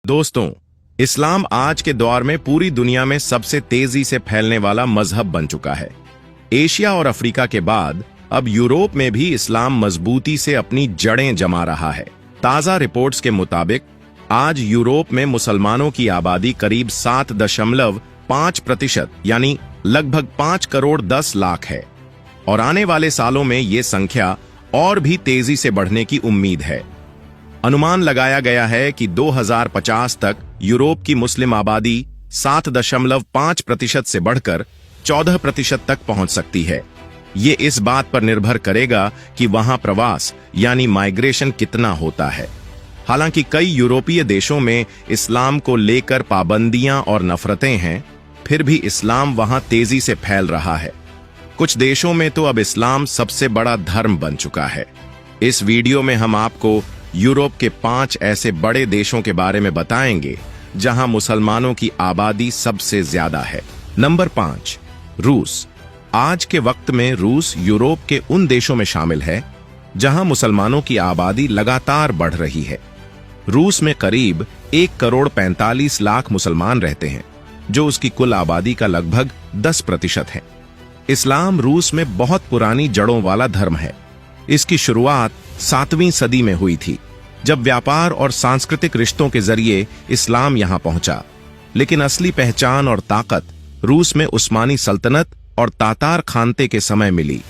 दोस्तों, इस्लाम आज के दौर में पूरी दुनिया में सबसे तेजी से फैलने वाला मजहब बन चुका है। एशिया और अफ्रीका के बाद अब यूरोप में भी इस्लाम मजबूती से अपनी जड़ें जमा रहा है। ताजा रिपोर्ट्स के मुताबिक आज यूरोप में मुसलमानों की आबादी करीब 7.5% यानी लगभग 5 करोड़ 10 लाख है और आने वाले सालों में ये संख्या और भी तेजी से बढ़ने की उम्मीद है। अनुमान लगाया गया है कि 2050 तक यूरोप की मुस्लिम आबादी 7.5% से बढ़कर 14% तक पहुंच सकती है। ये इस बात पर निर्भर करेगा कि वहां प्रवास यानी माइग्रेशन कितना होता है। हालांकि कई यूरोपीय देशों में इस्लाम को लेकर पाबंदियां और नफरतें हैं, फिर भी इस्लाम वहां तेजी से फैल रहा है। कुछ देशों में तो अब इस्लाम सबसे बड़ा धर्म बन चुका है। इस वीडियो में हम आपको यूरोप के 5 ऐसे बड़े देशों के बारे में बताएंगे जहां मुसलमानों की आबादी सबसे ज्यादा है। नंबर 5, रूस। आज के वक्त में रूस यूरोप के उन देशों में शामिल है जहां मुसलमानों की आबादी लगातार बढ़ रही है। रूस में करीब 1 करोड़ 45 लाख मुसलमान रहते हैं, जो उसकी कुल आबादी का लगभग 10% है। इस्लाम रूस में बहुत पुरानी जड़ों वाला धर्म है। इसकी शुरुआत 7वीं सदी में हुई थी, जब व्यापार और सांस्कृतिक रिश्तों के जरिए इस्लाम यहां पहुंचा। लेकिन असली पहचान और ताकत रूस में उस्मानी सल्तनत और तातार खानते के समय मिली,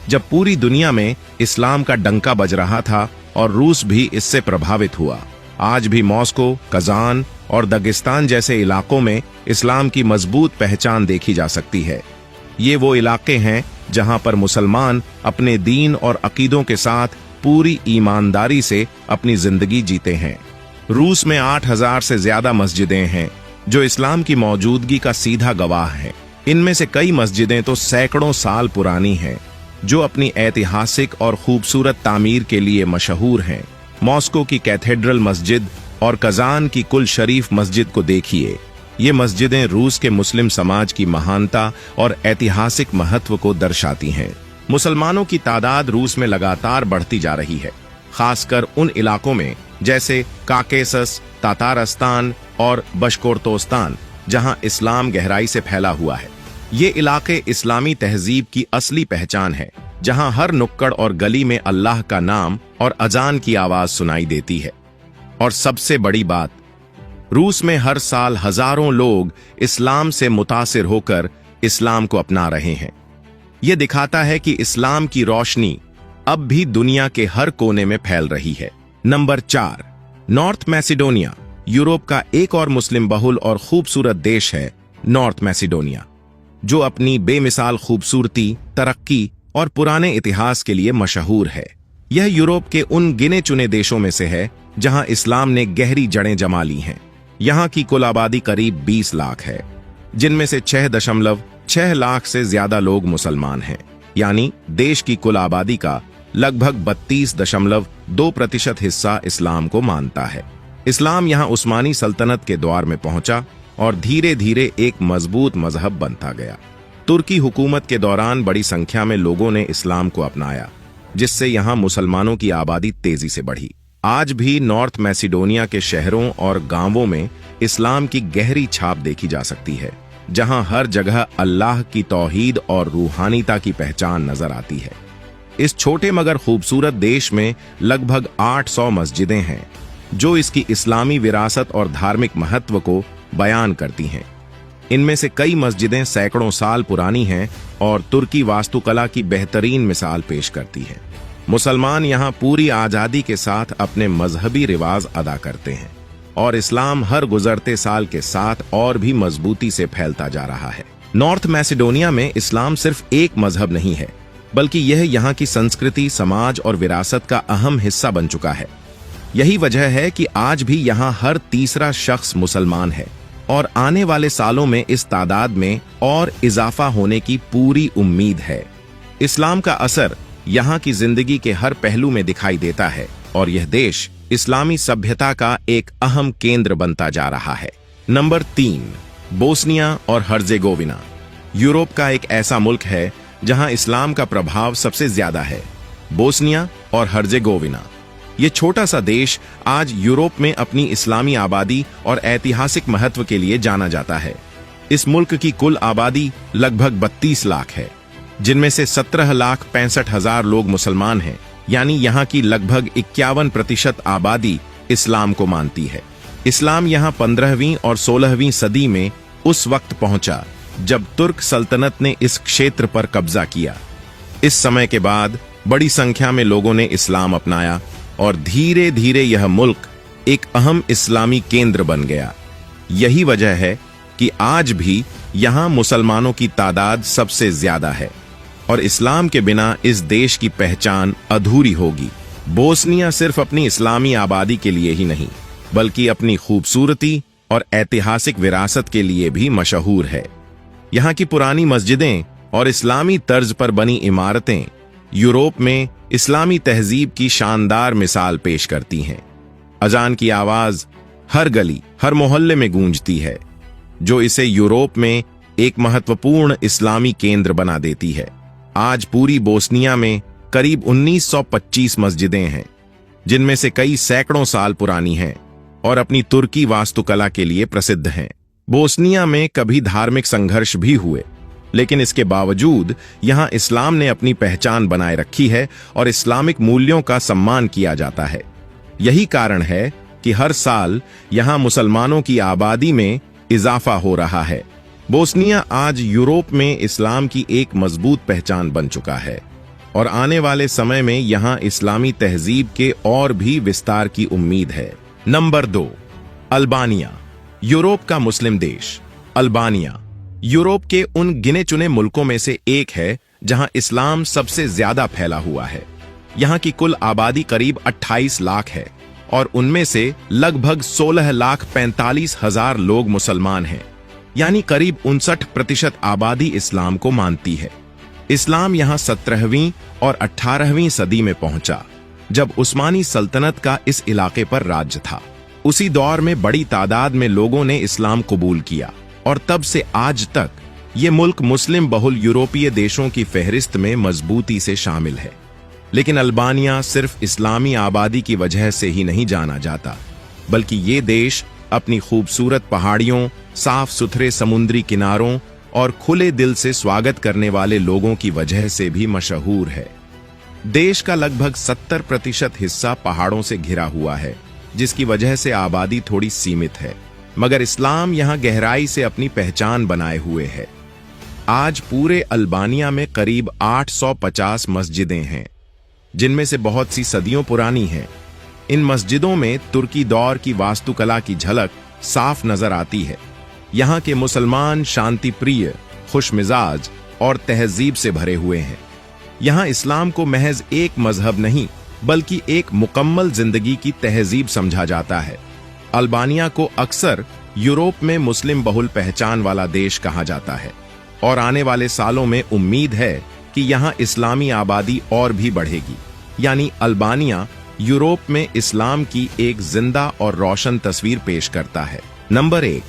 जब पूरी दुनिया में इस्लाम का डंका बज रहा था और रूस भी इससे प्रभावित हुआ। आज भी मॉस्को, कजान और दगिस्तान जैसे इलाकों में इस्लाम की मजबूत पहचान देखी जा सकती है। ये वो इलाके हैं जहां पर मुसलमान अपने दीन और अकीदों के साथ पूरी ईमानदारी से अपनी जिंदगी जीते हैं। रूस में 8000 से ज्यादा मस्जिदें हैं, जो इस्लाम की मौजूदगी का सीधा गवाह हैं। इनमें से कई मस्जिदें तो सैकड़ों साल पुरानी हैं, जो अपनी ऐतिहासिक और खूबसूरत तामीर के लिए मशहूर हैं। मॉस्को की कैथेड्रल मस्जिद और कजान की कुल शरीफ मस्जिद को देखिए। ये मस्जिदें रूस के मुस्लिम समाज की महानता और ऐतिहासिक महत्व को दर्शाती हैं। मुसलमानों की तादाद रूस में लगातार बढ़ती जा रही है, खासकर उन इलाकों में जैसे काकेसस, तातारस्तान और बशकोर्तोस्तान, जहां इस्लाम गहराई से फैला हुआ है। ये इलाके इस्लामी तहजीब की असली पहचान है, जहां हर नुक्कड़ और गली में अल्लाह का नाम और अजान की आवाज सुनाई देती है। और सबसे बड़ी बात, रूस में हर साल हजारों लोग इस्लाम से मुतासिर होकर इस्लाम को अपना रहे हैं। यह दिखाता है कि इस्लाम की रोशनी अब भी दुनिया के हर कोने में फैल रही है। Number 4, north Macedonia. यूरोप का एक और मुस्लिम बहुल और खूबसूरत देश है नॉर्थ मैसिडोनिया, जो अपनी बेमिसाल खूबसूरती, तरक्की और पुराने इतिहास के लिए मशहूर है। यह यूरोप के उन गिने चुने देशों में से है जहां इस्लाम ने गहरी जड़ें जमा ली हैं। यहाँ की कुल आबादी करीब 20 लाख है, जिनमें से 6.6 लाख से ज्यादा लोग मुसलमान हैं, यानी देश की कुल आबादी का लगभग 32.2% हिस्सा इस्लाम को मानता है। इस्लाम यहाँ उस्मानी सल्तनत के द्वार में पहुंचा और धीरे धीरे एक मजबूत मजहब बनता गया। तुर्की हुकूमत के दौरान बड़ी संख्या में लोगों ने इस्लाम को अपनाया, जिससे यहाँ मुसलमानों की आबादी तेजी से बढ़ी। आज भी नॉर्थ मैसिडोनिया के शहरों और गांवों में इस्लाम की गहरी छाप देखी जा सकती है, जहां हर जगह अल्लाह की तौहीद और रूहानीता की पहचान नजर आती है। इस छोटे मगर खूबसूरत देश में लगभग 800 मस्जिदें हैं, जो इसकी इस्लामी विरासत और धार्मिक महत्व को बयान करती हैं। इनमें से कई मस्जिदें सैकड़ों साल पुरानी हैं और तुर्की वास्तुकला की बेहतरीन मिसाल पेश करती हैं। मुसलमान यहाँ पूरी आजादी के साथ अपने मजहबी रिवाज अदा करते हैं और इस्लाम हर गुजरते साल के साथ और भी मजबूती से फैलता जा रहा है। नॉर्थ मैसिडोनिया में इस्लाम सिर्फ एक मजहब नहीं है, बल्कि यह यहाँ की संस्कृति, समाज और विरासत का अहम हिस्सा बन चुका है। यही वजह है कि आज भी यहाँ हर तीसरा शख्स मुसलमान है और आने वाले सालों में इस तादाद में और इजाफा होने की पूरी उम्मीद है। इस्लाम का असर यहाँ की जिंदगी के हर पहलू में दिखाई देता है और यह देश इस्लामी सभ्यता का एक अहम केंद्र बनता जा रहा है। नंबर 3, बोस्निया और हर्जेगोविना। यूरोप का एक ऐसा मुल्क है जहां इस्लाम का प्रभाव सबसे ज्यादा है। बोस्निया और हर्जेगोविना ये छोटा सा देश आज यूरोप में अपनी इस्लामी आबादी और ऐतिहासिक महत्व के लिए जाना जाता है। इस मुल्क की कुल आबादी लगभग 32 लाख है, जिनमें से 17,65,000 लोग मुसलमान हैं, यानी यहाँ की लगभग 51% आबादी इस्लाम को मानती है। इस्लाम यहाँ 15वीं और 16वीं सदी में उस वक्त पहुंचा जब तुर्क सल्तनत ने इस क्षेत्र पर कब्जा किया। इस समय के बाद बड़ी संख्या में लोगों ने इस्लाम अपनाया और धीरे धीरे यह मुल्क एक अहम इस्लामी केंद्र बन गया। यही वजह है कि आज भी यहाँ मुसलमानों की तादाद सबसे ज्यादा है और इस्लाम के बिना इस देश की पहचान अधूरी होगी। बोस्निया सिर्फ अपनी इस्लामी आबादी के लिए ही नहीं, बल्कि अपनी खूबसूरती और ऐतिहासिक विरासत के लिए भी मशहूर है। यहाँ की पुरानी मस्जिदें और इस्लामी तर्ज पर बनी इमारतें यूरोप में इस्लामी तहजीब की शानदार मिसाल पेश करती हैं। अजान की आवाज हर गली, हर मोहल्ले में गूंजती है, जो इसे यूरोप में एक महत्वपूर्ण इस्लामी केंद्र बना देती है। आज पूरी बोस्निया में करीब 1925 मस्जिदें हैं, जिनमें से कई सैकड़ों साल पुरानी हैं और अपनी तुर्की वास्तुकला के लिए प्रसिद्ध हैं। बोस्निया में कभी धार्मिक संघर्ष भी हुए, लेकिन इसके बावजूद यहाँ इस्लाम ने अपनी पहचान बनाए रखी है और इस्लामिक मूल्यों का सम्मान किया जाता है। यही कारण है कि हर साल यहाँ मुसलमानों की आबादी में इजाफा हो रहा है। बोस्निया आज यूरोप में इस्लाम की एक मजबूत पहचान बन चुका है और आने वाले समय में यहाँ इस्लामी तहजीब के और भी विस्तार की उम्मीद है। नंबर 2, अल्बानिया, यूरोप का मुस्लिम देश। अल्बानिया यूरोप के उन गिने चुने मुल्कों में से एक है जहां इस्लाम सबसे ज्यादा फैला हुआ है। यहां की कुल आबादी करीब 28 लाख है और उनमें से लगभग 16,45,000 लोग मुसलमान हैं, यानी करीब 59% आबादी इस्लाम को मानती है। इस्लाम यहां 17वीं और 18वीं सदी में पहुंचा, जब उस्मानी सल्तनत का इस इलाके पर राज्य था। उसी दौर में बड़ी तादाद में लोगों ने इस्लाम कबूल किया और तब से आज तक ये मुल्क मुस्लिम बहुल यूरोपीय देशों की फहरिस्त में मजबूती से शामिल है। लेकिन अल्बानिया सिर्फ इस्लामी आबादी की वजह से ही नहीं जाना जाता, बल्कि ये देश अपनी खूबसूरत पहाड़ियों, साफ सुथरे समुद्री किनारों और खुले दिल से स्वागत करने वाले लोगों की वजह से भी मशहूर है। देश का लगभग 70% हिस्सा पहाड़ों से घिरा हुआ है, जिसकी वजह से आबादी थोड़ी सीमित है, मगर इस्लाम यहां गहराई से अपनी पहचान बनाए हुए है। आज पूरे अल्बानिया में करीब 850 मस्जिदें हैं, जिनमें से बहुत सी सदियों पुरानी हैं। इन मस्जिदों में तुर्की दौर की वास्तुकला की झलक साफ नजर आती है। यहाँ के मुसलमान शांति प्रिय, खुशमिजाज और तहजीब से भरे हुए हैं। यहाँ इस्लाम को महज एक मजहब नहीं, बल्कि एक मुकम्मल जिंदगी की तहजीब समझा जाता है। अल्बानिया को अक्सर यूरोप में मुस्लिम बहुल पहचान वाला देश कहा जाता है और आने वाले सालों में उम्मीद है कि यहाँ इस्लामी आबादी और भी बढ़ेगी, यानी अल्बानिया यूरोप में इस्लाम की एक जिंदा और रोशन तस्वीर पेश करता है। नंबर 1,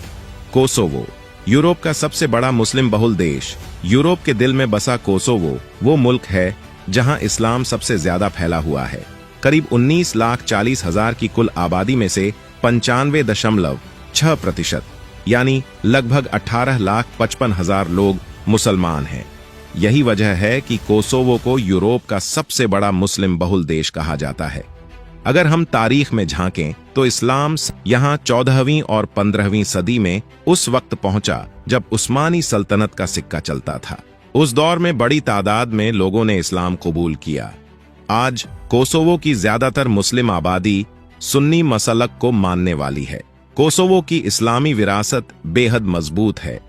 कोसोवो, यूरोप का सबसे बड़ा मुस्लिम बहुल देश। यूरोप के दिल में बसा कोसोवो वो मुल्क है जहां इस्लाम सबसे ज्यादा फैला हुआ है। करीब 19,40,000 की कुल आबादी में से 95.6% यानी लगभग 18,55,000 लोग मुसलमान हैं। यही वजह है कि कोसोवो को यूरोप का सबसे बड़ा मुस्लिम बहुल देश कहा जाता है। अगर हम तारीख में झांकें तो इस्लाम यहाँ 14वीं और 15वीं सदी में उस वक्त पहुंचा जब उस्मानी सल्तनत का सिक्का चलता था। उस दौर में बड़ी तादाद में लोगों ने इस्लाम कबूल किया। आज कोसोवो की ज्यादातर मुस्लिम आबादी सुन्नी मसलक को मानने वाली है। कोसोवो की इस्लामी विरासत बेहद मजबूत है।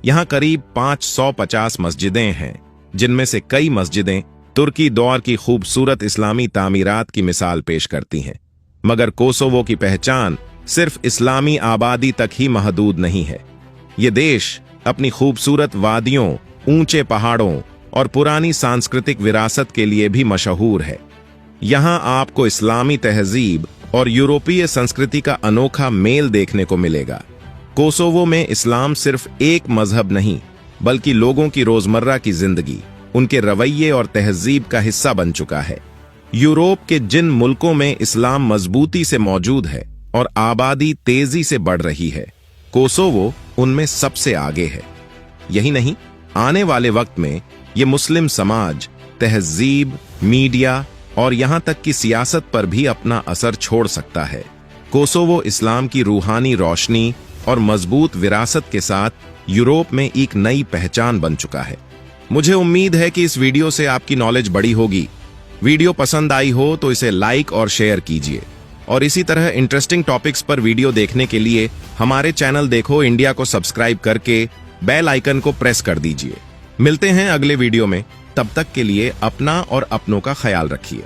यहाँ करीब 550 मस्जिदें हैं, जिनमें से कई मस्जिदें तुर्की दौर की खूबसूरत इस्लामी तामीरात की मिसाल पेश करती हैं। मगर कोसोवो की पहचान सिर्फ इस्लामी आबादी तक ही महदूद नहीं है। ये देश अपनी खूबसूरत वादियों, ऊंचे पहाड़ों और पुरानी सांस्कृतिक विरासत के लिए भी मशहूर है। यहाँ आपको इस्लामी तहजीब और यूरोपीय संस्कृति का अनोखा मेल देखने को मिलेगा। कोसोवो में इस्लाम सिर्फ एक मजहब नहीं, बल्कि लोगों की रोजमर्रा की जिंदगी, उनके रवैये और तहजीब का हिस्सा बन चुका है। यूरोप के जिन मुल्कों में इस्लाम मजबूती से मौजूद है और आबादी तेजी से बढ़ रही है, कोसोवो उनमें सबसे आगे है। यही नहीं, आने वाले वक्त में ये मुस्लिम समाज, तहजीब, मीडिया और यहां तक कि सियासत पर भी अपना असर छोड़ सकता है। कोसोवो इस्लाम की रूहानी रोशनी और मजबूत विरासत के साथ यूरोप में एक नई पहचान बन चुका है। मुझे उम्मीद है कि इस वीडियो से आपकी नॉलेज बढ़ी होगी। वीडियो पसंद आई हो तो इसे लाइक और शेयर कीजिए, और इसी तरह इंटरेस्टिंग टॉपिक्स पर वीडियो देखने के लिए हमारे चैनल देखो इंडिया को सब्सक्राइब करके बेल आइकन को प्रेस कर दीजिए। मिलते हैं अगले वीडियो में, तब तक के लिए अपना और अपनों का ख्याल रखिए।